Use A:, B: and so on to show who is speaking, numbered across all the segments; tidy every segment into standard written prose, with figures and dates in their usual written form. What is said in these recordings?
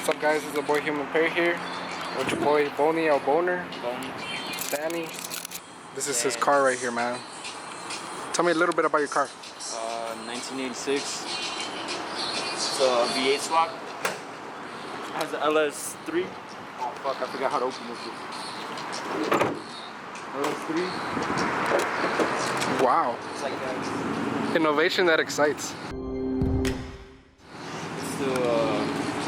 A: What's up, guys? It's the boy Human Pear here with your boy Boney or Boner. Xani. This is his car right here, man. Tell me a little bit about your car.
B: 1986. It's a V8 swap. Has an LS3. Oh fuck, I forgot how to open this. LS3.
A: Wow.
B: It's like that.
A: Innovation that excites.
B: It's the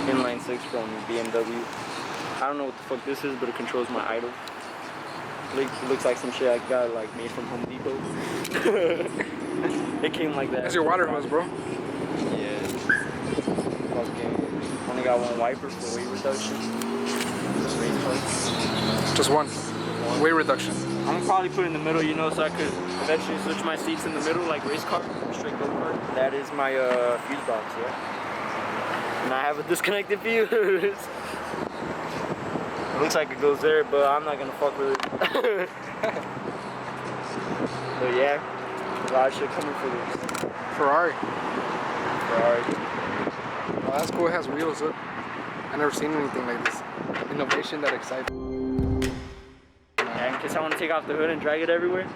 B: inline 6 from BMW. I don't know what the fuck this is, but it controls my idle. It looks like some shit I got like made from Home Depot. It came like that.
A: That's your water hose, bro.
B: Yeah. Fucking only got one wiper for weight reduction.
A: Just one. Weight reduction.
B: I'm gonna probably put it in the middle, you know, so I could eventually switch my seats in the middle like race car, straight Go-Kart. That is my fuse box, yeah. And I have a disconnected fuse. It looks like it goes there, but I'm not gonna fuck with it. But yeah, a lot of shit coming for this.
A: Ferrari.
B: Ferrari.
A: Oh, that's cool. It has wheels. Look. I never seen anything like this. Innovation that excites.
B: Yeah, in case I want to take off the hood and drag it everywhere.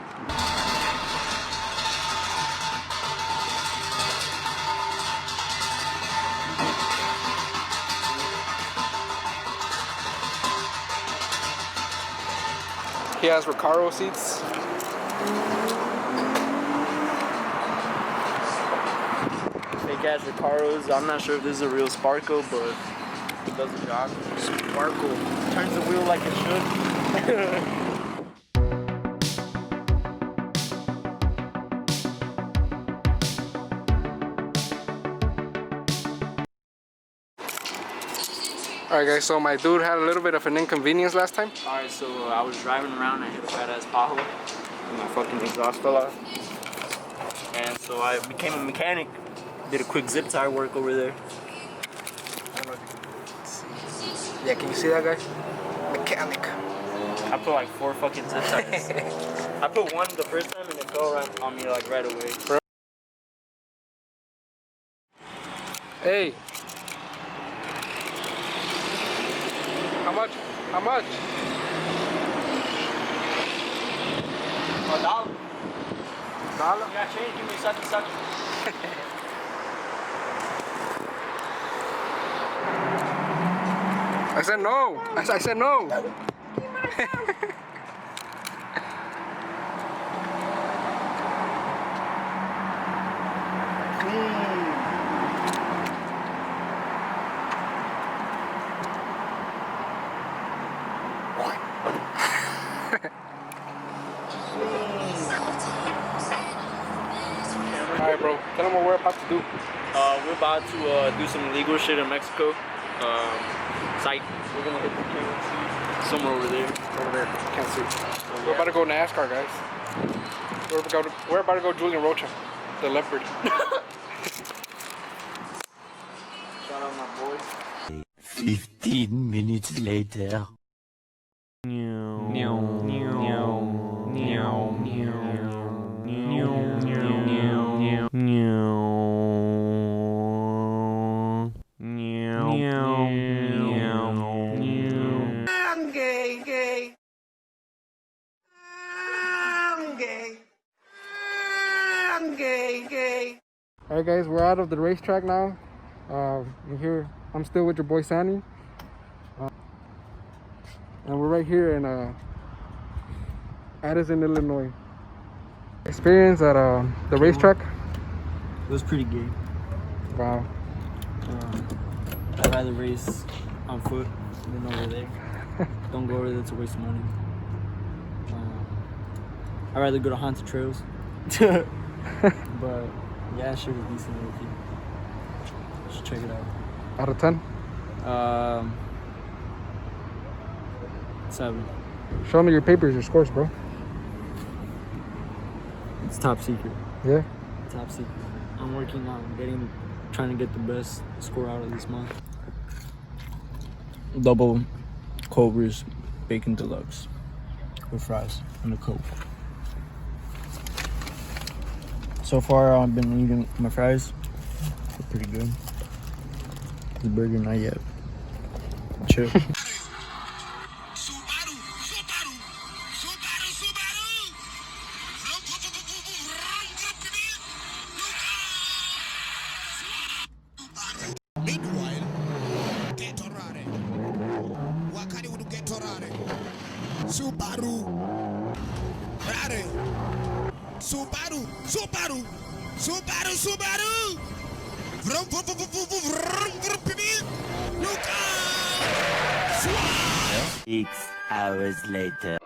A: He has Recaro seats.
B: Fake ass Recaros. I'm not sure if this is a real Sparko, but it does the job. Sparkle. Turns the wheel like it should.
A: Alright, guys, so my dude had a little bit of an inconvenience last time.
B: Alright, so I was driving around and I hit a fat ass pothole and my fucking exhaust fell out. And so I became a mechanic. Did a quick zip tie work over there.
A: I don't know if you can see. Yeah, can you see that, guy? Mechanic.
B: I put like 4 fucking zip ties. I put one the first time and it fell right on me like right away.
A: Hey. How much? How much?
B: $1.
A: $1?
B: You got change? Give me such and such.
A: I said no. I said no. Alright, bro. Tell them what we're about to do.
B: We're about to do some illegal shit in Mexico. Site. We're gonna hit the KFC somewhere over there.
A: Over there. Can't see.
B: So, yeah.
A: We're about to go NASCAR, guys. We're about to go Julian Rocha, the leopard.
B: Shout out my boys.
C: 15 minutes later.
D: I'm gay, gay. I'm gay. I'm gay, gay.
A: Alright, guys, we're out of the racetrack now. We're here. I'm still with your boy Xani. And we're right here in Addison, Illinois. Experience at the racetrack.
B: It was pretty gay.
A: Wow.
B: I'd rather race on foot than over there. Don't go over there, it's a waste of money. I'd rather go to haunted trails. But yeah, shit was decent with you. You should check it out.
A: Out of 10?
B: 7.
A: Show me your papers, your scores, bro.
B: It's top secret.
A: Yeah?
B: Top secret. I'm working on trying to get the best score out of this month. Double Cobras Bacon Deluxe with fries and a Coke. So far, I've been eating my fries. They're pretty good. The burger, not yet. Chill.
E: Meanwhile, Getorare. Wakani would Getorare. Subaru. Rare. Subaru. Subaru. Subaru. Subaru. Vroom, vroom, vroom, vroom, vroom, vroom, vroom, vroom. Look out!
C: 6 hours later.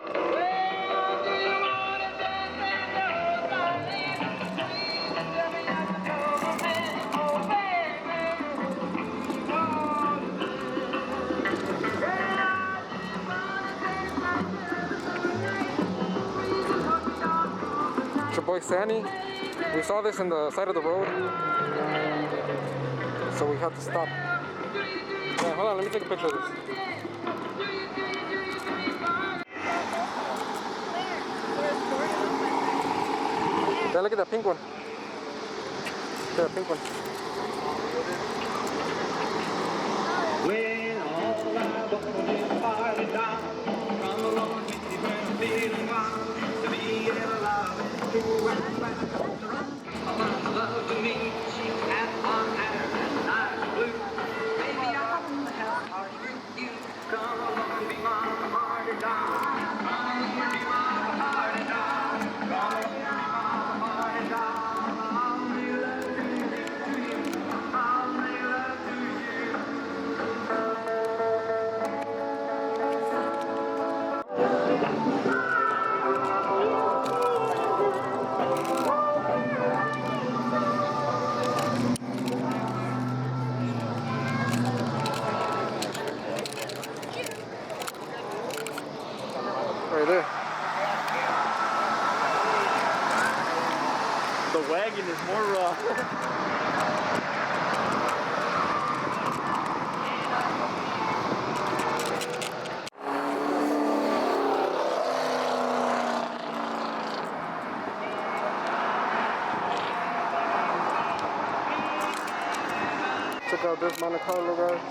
A: It's your boy Xani. We saw this in the side of the road, so we had to stop. Yeah, hold on, let me take a picture of this. Yeah, look at that pink one. Look at that pink one.
F: When all I want is party time, come along with me when I'm feeling wild, to be alive and to ride back to run. My mom's love to me, she's had long hair and eyes blue. Baby, I want to have a party with you. Come along, be my party time. Come along, be my party time. Come along, be my party time. I'll make love to you. I'll make love to you.
A: Right there.
B: The wagon is more raw.
A: Check out this Monte Carlo, guys.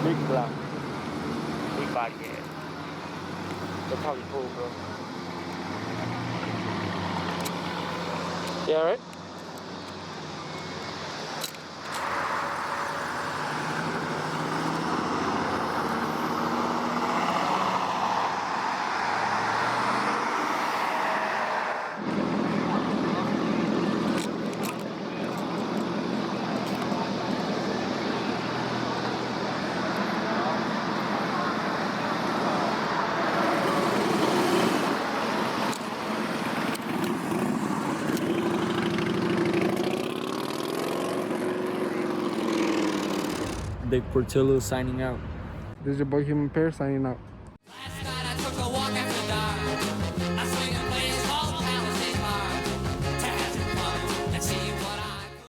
B: Big block. Big body, yeah. They're probably cool, bro.
A: Yeah, right?
B: Big Portillo signing out.
A: This is your boy Human Pear signing out.